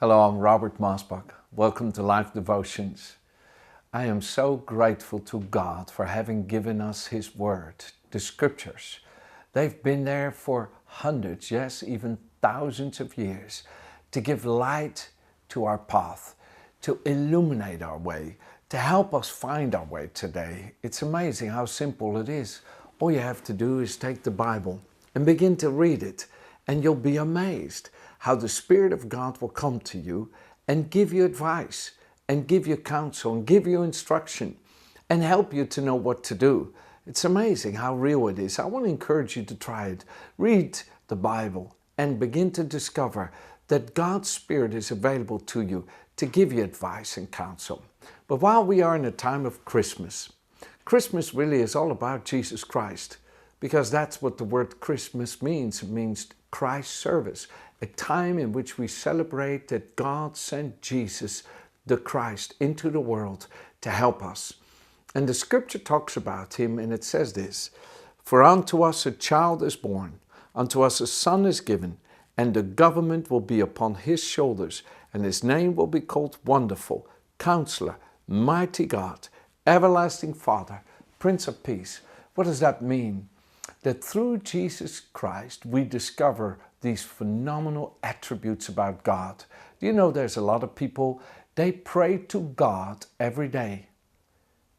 Hello, I'm Robert Mosbach. Welcome to Life Devotions. I am so grateful to God for having given us His Word, the Scriptures. They've been there for hundreds, yes, even thousands of years, to give light to our path, to illuminate our way, to help us find our way today. It's amazing how simple it is. All you have to do is take the Bible and begin to read it, and you'll be amazed how the Spirit of God will come to you and give you advice and give you counsel and give you instruction and help you to know what to do. It's amazing how real it is. I want to encourage you to try it. Read the Bible and begin to discover that God's Spirit is available to you to give you advice and counsel. But while we are in a time of Christmas, Christmas really is all about Jesus Christ, because that's what the word Christmas means. It means Christ's service, a time in which we celebrate that God sent Jesus, the Christ, into the world to help us. And the scripture talks about him, and it says this: "For unto us a child is born, unto us a son is given, and the government will be upon his shoulders, and his name will be called Wonderful, Counselor, Mighty God, Everlasting Father, Prince of Peace." What does that mean? That through Jesus Christ, we discover these phenomenal attributes about God. Do you know there's a lot of people, they pray to God every day,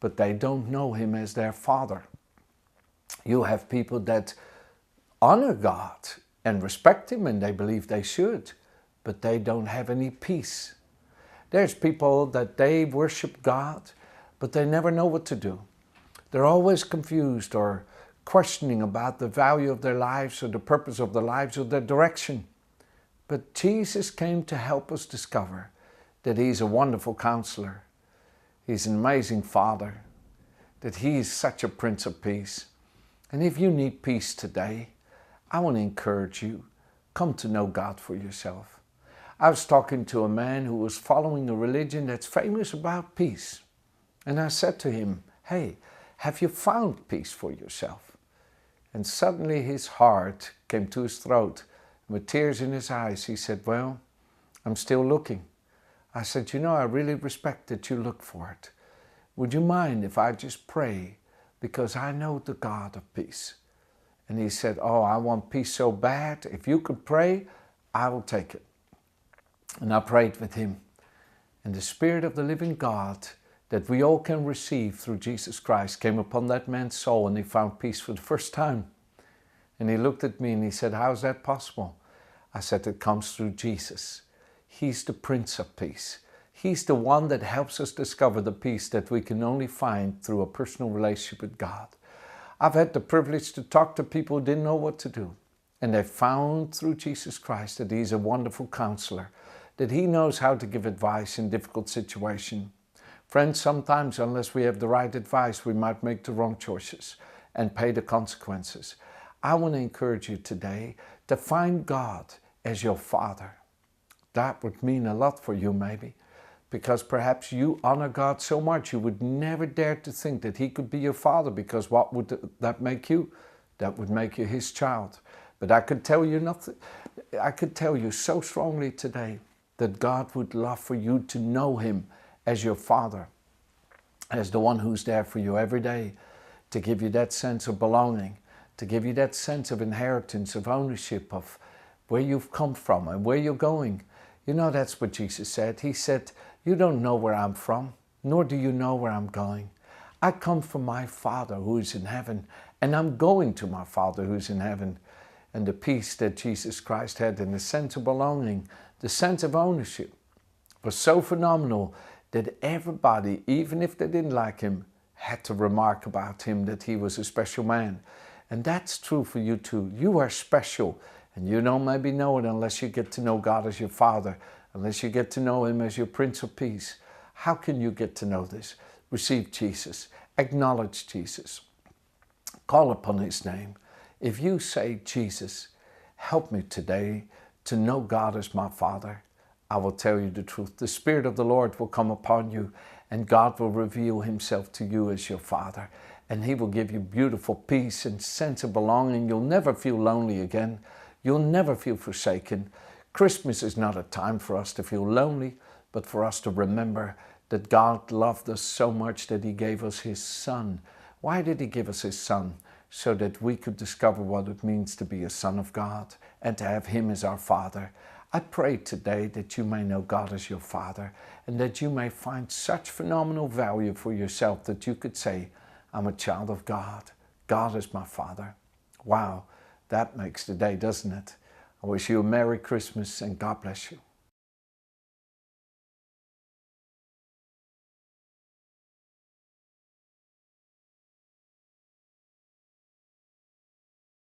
but they don't know Him as their Father. You have people that honor God and respect Him, and they believe they should, but they don't have any peace. There's people that they worship God, but they never know what to do. They're always confused or questioning about the value of their lives or the purpose of their lives or their direction. But Jesus came to help us discover that He's a wonderful counselor. He's an amazing Father, that He is such a Prince of Peace. And if you need peace today, I want to encourage you, come to know God for yourself. I was talking to a man who was following a religion that's famous about peace. And I said to him, "Hey, have you found peace for yourself?" And suddenly his heart came to his throat. With tears in his eyes, he said, "Well, I'm still looking." I said, "You know, I really respect that you look for it. Would you mind if I just pray? Because I know the God of peace." And he said, "Oh, I want peace so bad. If you could pray, I will take it." And I prayed with him. And the Spirit of the living God that we all can receive through Jesus Christ came upon that man's soul, and he found peace for the first time. And he looked at me and he said, "How is that possible?" I said, "It comes through Jesus. He's the Prince of Peace. He's the one that helps us discover the peace that we can only find through a personal relationship with God." I've had the privilege to talk to people who didn't know what to do. And they found through Jesus Christ that He's a wonderful counselor, that He knows how to give advice in difficult situations. Friends, sometimes unless we have the right advice, we might make the wrong choices and pay the consequences. I want to encourage you today to find God as your Father. That would mean a lot for you maybe, because perhaps you honor God so much you would never dare to think that He could be your Father, because what would that make you? That would make you His child. But I could tell you nothing. I could tell you so strongly today that God would love for you to know Him as your Father, as the one who's there for you every day, to give you that sense of belonging, to give you that sense of inheritance, of ownership, of where you've come from and where you're going. You know, that's what Jesus said. He said, "You don't know where I'm from, nor do you know where I'm going. I come from my Father who is in heaven, and I'm going to my Father who's in heaven." And the peace that Jesus Christ had, and the sense of belonging, the sense of ownership, was so phenomenal that everybody, even if they didn't like Him, had to remark about Him that He was a special man. And that's true for you too. You are special, and you don't maybe know it unless you get to know God as your Father, unless you get to know Him as your Prince of Peace. How can you get to know this? Receive Jesus. Acknowledge Jesus. Call upon His name. If you say, "Jesus, help me today to know God as my Father," I will tell you the truth. The Spirit of the Lord will come upon you, and God will reveal Himself to you as your Father. And He will give you beautiful peace and sense of belonging. You'll never feel lonely again. You'll never feel forsaken. Christmas is not a time for us to feel lonely, but for us to remember that God loved us so much that he gave us his Son. Why did he give us his Son? So that we could discover what it means to be a son of God and to have him as our Father. I pray today that you may know God as your Father and that you may find such phenomenal value for yourself that you could say, I'm a child of God. God is my Father. Wow, that makes the day, doesn't it? I wish you a Merry Christmas and God bless you.